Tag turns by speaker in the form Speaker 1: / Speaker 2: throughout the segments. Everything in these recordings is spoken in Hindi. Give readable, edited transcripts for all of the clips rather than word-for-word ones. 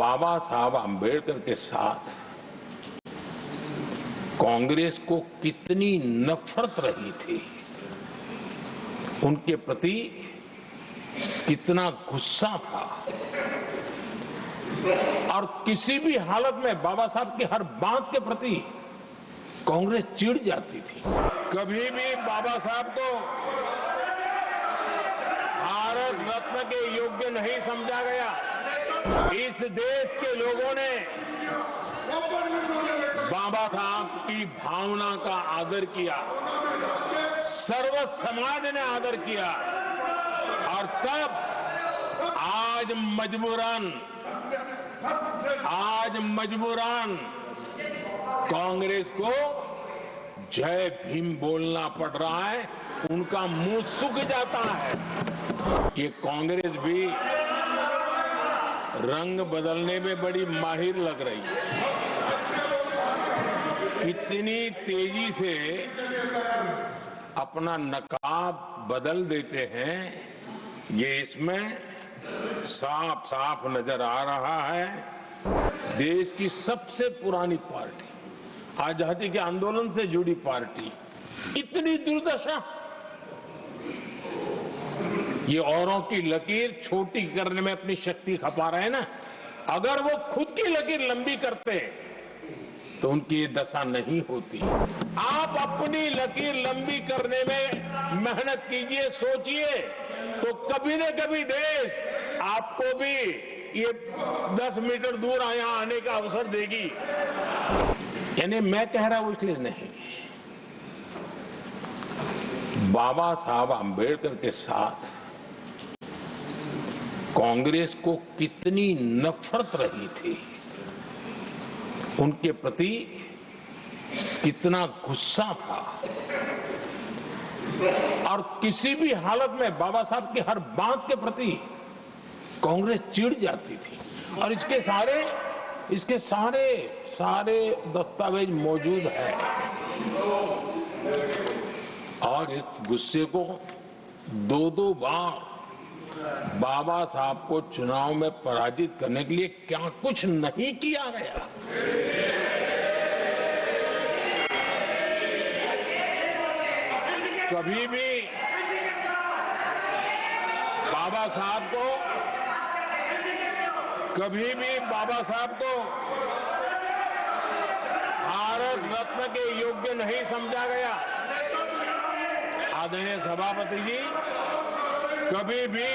Speaker 1: बाबा साहब आम्बेडकर के साथ कांग्रेस को कितनी नफरत रही थी, उनके प्रति कितना गुस्सा था और किसी भी हालत में बाबा साहब की हर बात के प्रति कांग्रेस चिढ़ जाती थी। कभी भी बाबा साहब को भारत रत्न के योग्य नहीं समझा गया। इस देश के लोगों ने बाबा साहब की भावना का आदर किया, सर्व समाज ने आदर किया और तब आज मजबूरन कांग्रेस को जय भीम बोलना पड़ रहा है, उनका मुंह सूख जाता है। ये कांग्रेस भी रंग बदलने में बड़ी माहिर लग रही है। कितनी तेजी से अपना नकाब बदल देते हैं, ये इसमें साफ साफ नजर आ रहा है। देश की सबसे पुरानी पार्टी, आजादी के आंदोलन से जुड़ी पार्टी, इतनी दुर्दशा। ये औरों की लकीर छोटी करने में अपनी शक्ति खपा रहे हैं ना। अगर वो खुद की लकीर लंबी करते तो उनकी ये दशा नहीं होती। आप अपनी लकीर लंबी करने में मेहनत कीजिए, सोचिए, तो कभी न कभी देश आपको भी ये 10 मीटर दूर यहाँ आने का अवसर देगी। यानी मैं कह रहा हूं इसलिए नहीं, बाबा साहब आम्बेडकर के साथ कांग्रेस को कितनी नफरत रही थी, उनके प्रति कितना गुस्सा था और किसी भी हालत में बाबा साहब की हर बात के प्रति कांग्रेस चिढ़ जाती थी। और इसके सारे दस्तावेज मौजूद है। और इस गुस्से को दो बार बाबा साहब को चुनाव में पराजित करने के लिए क्या कुछ नहीं किया गया। कभी भी बाबा साहब को भारत रत्न के योग्य नहीं समझा गया। आदरणीय सभापति जी, कभी भी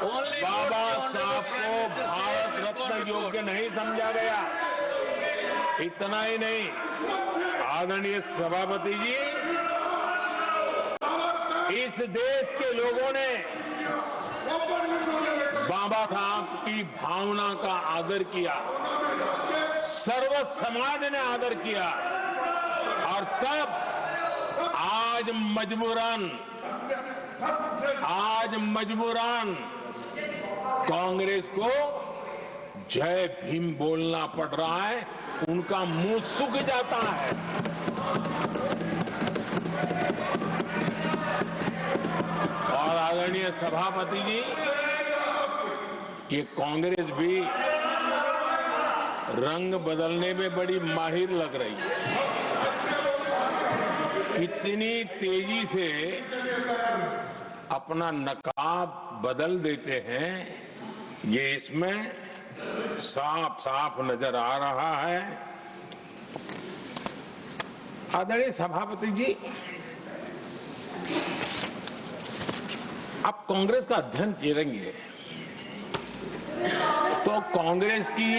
Speaker 1: बाबा साहब को भारत रत्न योग्य नहीं समझा गया। इतना ही नहीं, आदरणीय सभापति जी, इस देश के लोगों ने बाबा साहब की भावना का आदर किया, सर्व समाज ने आदर किया और तब आज मजबूरन कांग्रेस को जय भीम बोलना पड़ रहा है, उनका मुंह सूख जाता है। और आदरणीय सभापति जी, ये कांग्रेस भी रंग बदलने में बड़ी माहिर लग रही है। कितनी तेजी से अपना नकाब बदल देते हैं, ये इसमें साफ साफ नजर आ रहा है। आदरणीय सभापति जी, आप कांग्रेस का अध्ययन करेंगे तो कांग्रेस की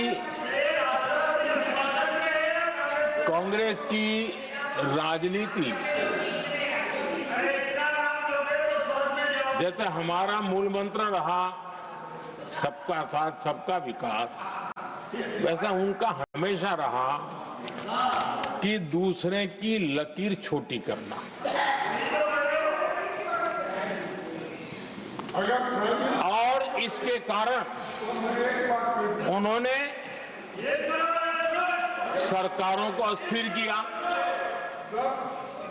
Speaker 1: राजनीति, जैसे हमारा मूल मंत्र रहा सबका साथ सबका विकास, वैसा उनका हमेशा रहा कि दूसरे की लकीर छोटी करना। और इसके कारण उन्होंने सरकारों को अस्थिर किया।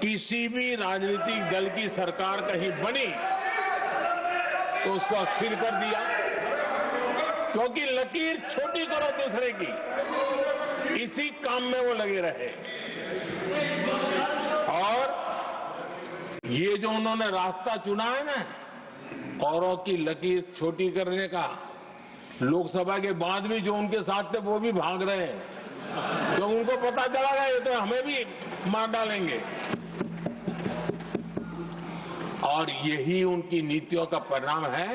Speaker 1: किसी भी राजनीतिक दल की सरकार कहीं बनी तो उसको अस्थिर कर दिया। क्योंकि लकीर छोटी करो दूसरे की, इसी काम में वो लगे रहे। और ये जो उन्होंने रास्ता चुना है ना, औरों की लकीर छोटी करने का, लोकसभा के बाद भी जो उनके साथ थे वो भी भाग रहे हैं, तो उनको पता चला गया ये तो हमें भी मार डालेंगे। और यही उनकी नीतियों का परिणाम है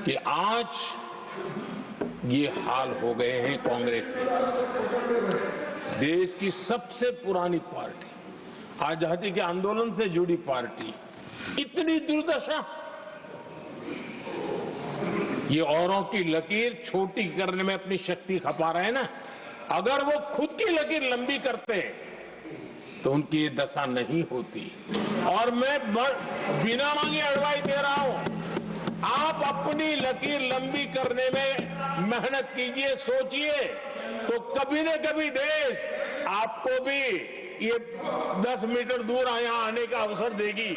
Speaker 1: कि आज ये हाल हो गए हैं कांग्रेस के। देश की सबसे पुरानी पार्टी, आजादी के आंदोलन से जुड़ी पार्टी, इतनी दुर्दशा। ये औरों की लकीर छोटी करने में अपनी शक्ति खपा रहे हैं ना, अगर वो खुद की लकीर लंबी करते तो उनकी ये दशा नहीं होती। और मैं बिना मांगे एडवाइस दे रहा हूं, आप अपनी लकीर लंबी करने में मेहनत कीजिए, सोचिए, तो कभी न कभी देश आपको भी ये 10 मीटर दूर यहां आने का अवसर देगी।